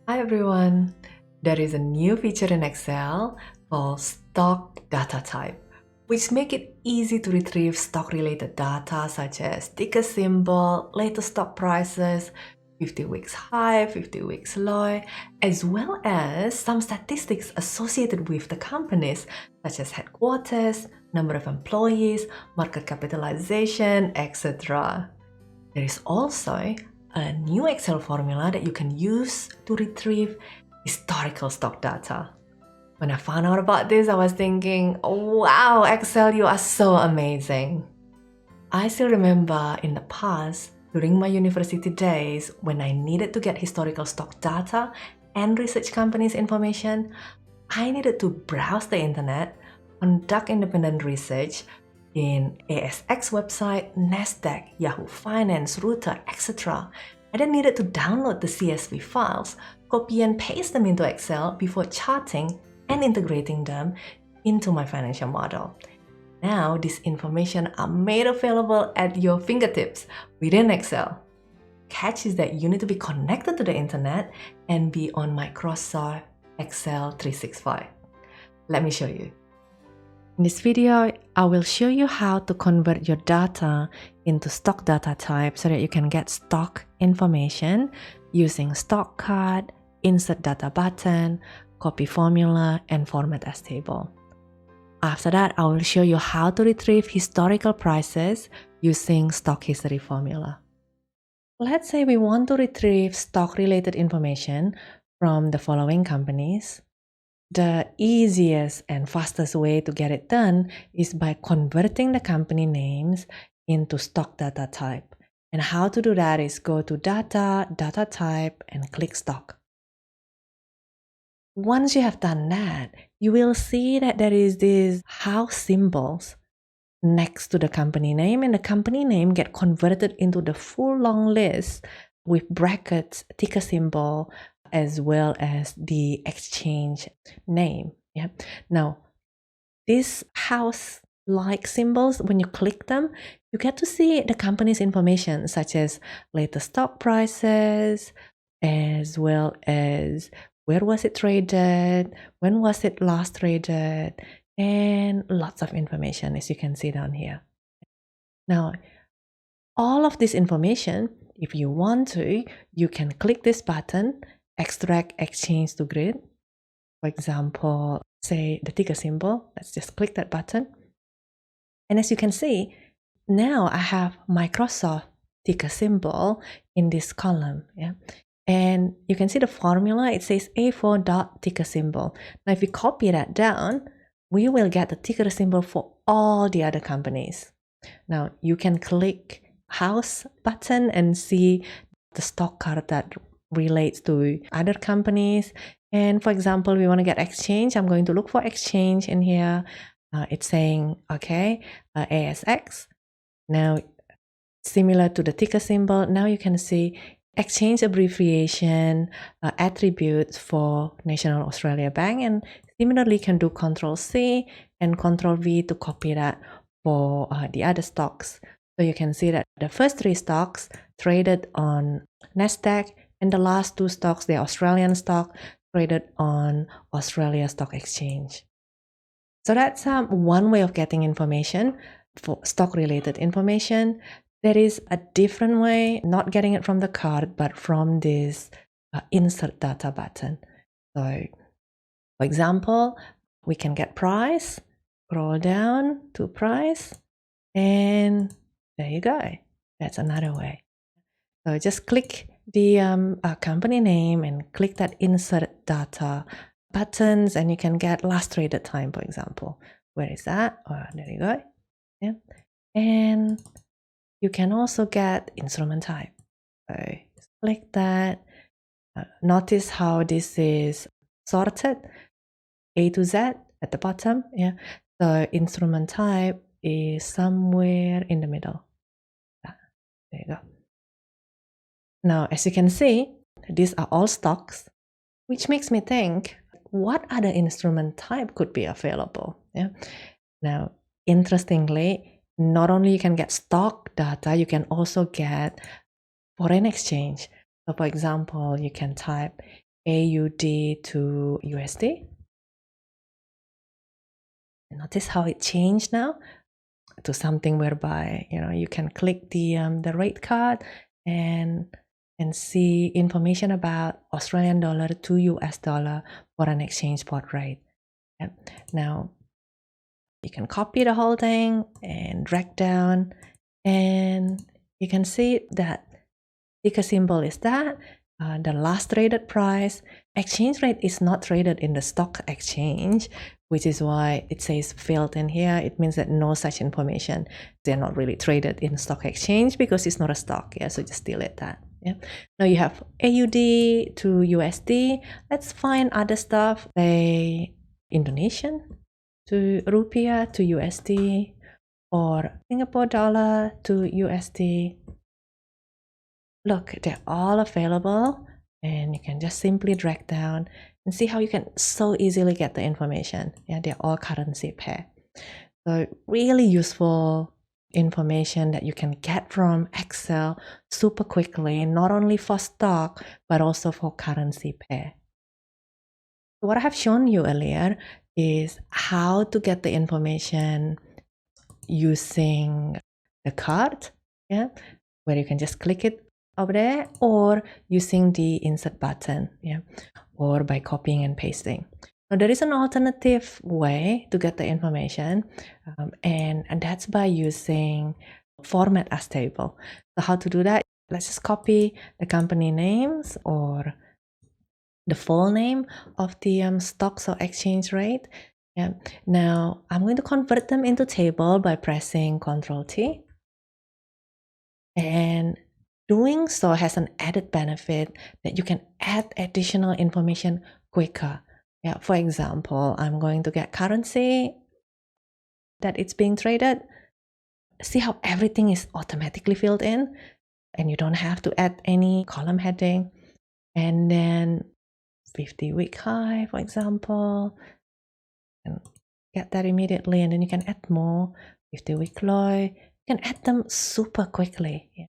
Hi everyone! There is a new feature in Excel called Stock Data Type, which make it easy to retrieve stock-related data such as ticker symbol, latest stock prices, 50 weeks high, 50 weeks low, as well as some statistics associated with the companies such as headquarters, number of employees, market capitalization, etc. There is also a new Excel formula that you can use to retrieve historical stock data. When I found out about this, I was thinking, wow, Excel, you are so amazing. I still remember in the past, during my university days, when I needed to get historical stock data and research companies' information, I needed to browse the internet, conduct independent research in ASX website, Nasdaq, Yahoo Finance, Reuters, etc. I then needed to download the CSV files, copy and paste them into Excel before charting and integrating them into my financial model. Now, this information are made available at your fingertips within Excel. Catch is that you need to be connected to the internet and be on Microsoft Excel 365. Let me show you. In this video, I will show you how to convert your data into stock data type so that you can get stock information using stock card, insert data button, copy formula, and format as table. After that, I will show you how to retrieve historical prices using stock history formula. Let's say we want to retrieve stock-related information from the following companies. The easiest and fastest way to get it done is by converting the company names into stock data type. And how to do that is go to Data, Data Type, and click Stock. Once you have done that, you will see that there is these house symbols next to the company name, and the company name get converted into the full long list with brackets, ticker symbol, as well as the exchange name. Yeah. Now, these house-like symbols, when you click them, you get to see the company's information, such as latest stock prices, as well as where was it traded, when was it last traded, and lots of information, as you can see down here. Now, all of this information, if you want to, you can click this button, extract exchange to grid. For example, say the ticker symbol, let's just click that button. And as you can see, now I have Microsoft ticker symbol in this column. Yeah. And you can see the formula, it says A4 dot ticker symbol. Now, if we copy that down, we will get the ticker symbol for all the other companies. Now, you can click house button and see the stock card that relates to other companies. And for example, we want to get exchange. I'm going to look for exchange in here. It's saying, okay, ASX. Now, similar to the ticker symbol, now you can see exchange abbreviation, attributes for National Australia Bank, and similarly can do Control-C and Control-V to copy that for the other stocks. So you can see that the first 3 stocks traded on Nasdaq, and the last 2 stocks, the Australian stock, traded on Australia Stock Exchange. So that's one way of getting information for stock-related information. There is a different way, not getting it from the card, but from this insert data button. So, for example, we can get price, scroll down to price, and there you go. That's another way. So just click the company name and click that insert data buttons, and you can get last traded time, for example. Where is that? Oh, there you go. Yeah. And you can also get instrument type. So just click that. Notice how this is sorted, A to Z at the bottom. Yeah. So instrument type is somewhere in the middle. There you go. Now, as you can see, these are all stocks, which makes me think, what other instrument type could be available? Yeah. Now, interestingly, not only you can get stock data, you can also get foreign exchange. So for example, you can type AUD to USD. Notice how it changed now to something whereby you can click the rate card and see information about Australian dollar to US dollar for an exchange spot rate. Now you can copy the whole thing and drag down, and you can see that ticker symbol is that the last traded price. Exchange rate is not traded in the stock exchange, which is why it says failed in here. It means that no such information. They're not really traded in stock exchange because it's not a stock. Yeah, so just delete that. Yeah. Now you have AUD to USD. Let's find other stuff, say Indonesian to rupiah to USD, or Singapore dollar to USD. Look, they're all available, and you can just simply drag down and see how you can so easily get the information. Yeah, they're all currency pair. So really useful information that you can get from Excel super quickly, not only for stock, but also for currency pair. What I have shown you earlier is how to get the information using the card, yeah, where you can just click it over there, or using the insert button, yeah, or by copying and pasting. Now there is an alternative way to get the information, and that's by using format as table. So how to do that? Let's just copy the company names or the full name of the stocks or exchange rate. Yeah. Now I'm going to convert them into table by pressing Ctrl T, and doing so has an added benefit that you can add additional information quicker. Yeah, for example, I'm going to get currency that it's being traded. See how everything is automatically filled in, and you don't have to add any column heading. And then 50-week high, for example, and get that immediately, and then you can add more. 50-week low, you can add them super quickly. Yeah.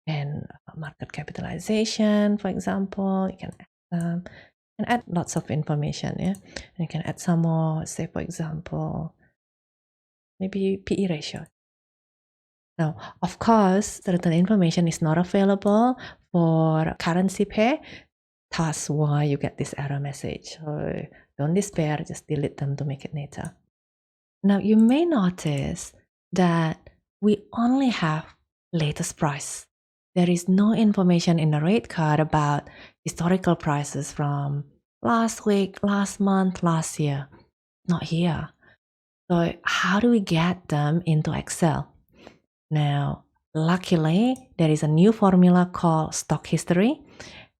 And market capitalization, for example, you can add lots of information. Yeah, and you can add some more. Say, for example, maybe PE ratio. Now, of course, certain information is not available for currency pair. That's why you get this error message. So don't despair, just delete them to make it neater. Now you may notice that we only have latest price. There is no information in the rate card about historical prices from last week, last month, last year. Not here. So how do we get them into Excel? Now, luckily, there is a new formula called stock history.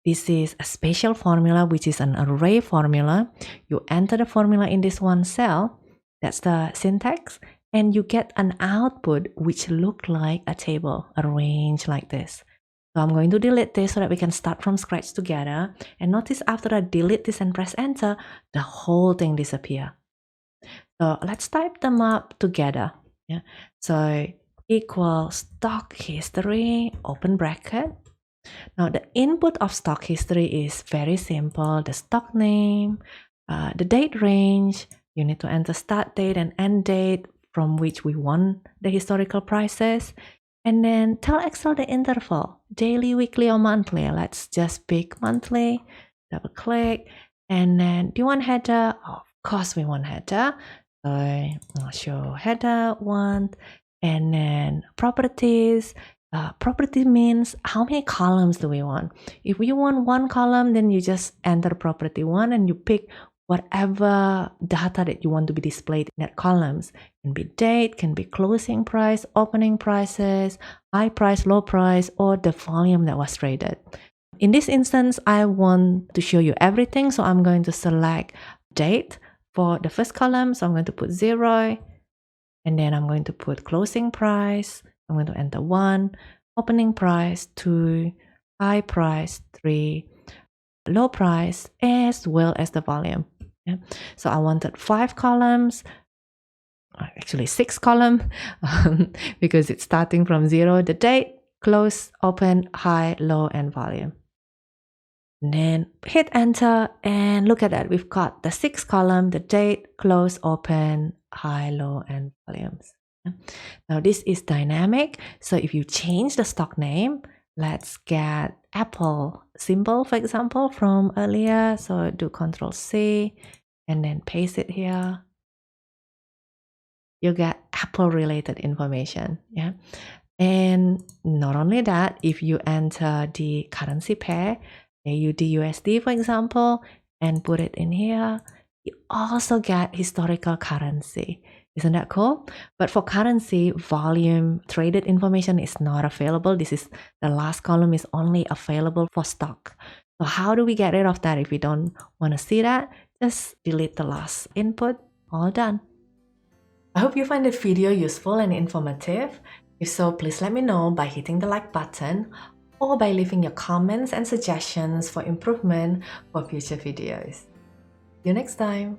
This is a special formula, which is an array formula. You enter the formula in this one cell. That's the syntax. And you get an output which look like a table arranged like this. So I'm going to delete this so that we can start from scratch together. And notice after I delete this and press enter, the whole thing disappears. So let's type them up together. Yeah. So equal stock history, open bracket. Now the input of stock history is very simple. The stock name, the date range, you need to enter start date and end date from which we want the historical prices. And then tell Excel the interval, daily, weekly, or monthly. Let's just pick monthly, double click. And then do you want header? Oh, of course we want header. So I'll show header one. And then properties. Property means how many columns do we want. If you want one column, then you just enter property one and you pick whatever data that you want to be displayed in that columns. Can be date, can be closing price, opening prices, high price, low price, or the volume that was traded. In this instance, I want to show you everything, so I'm going to select date for the first column. So I'm going to put 0, and then I'm going to put closing price. I'm going to enter 1, opening price 2, high price 3, low price, as well as the volume. Yeah. So I wanted 5 columns, actually 6 columns, because it's starting from 0, the date, close, open, high, low, and volume. then hit enter and look at that. We've got the 6 column, the date, close, open, high, low, and volumes. Now this is dynamic. So if you change the stock name, let's get Apple symbol, for example, from earlier. So do Control C and then paste it here. You get Apple related information. Yeah. And not only that, if you enter the currency pair, AUD/USD, for example, and put it in here, you also get historical currency. Isn't that cool? But for currency, volume traded information is not available. This is the last column is only available for stock. So how do we get rid of that? If we don't want to see that, just delete the last input. All done. I hope you find the video useful and informative. If so, please let me know by hitting the like button or by leaving your comments and suggestions for improvement for future videos. See you next time.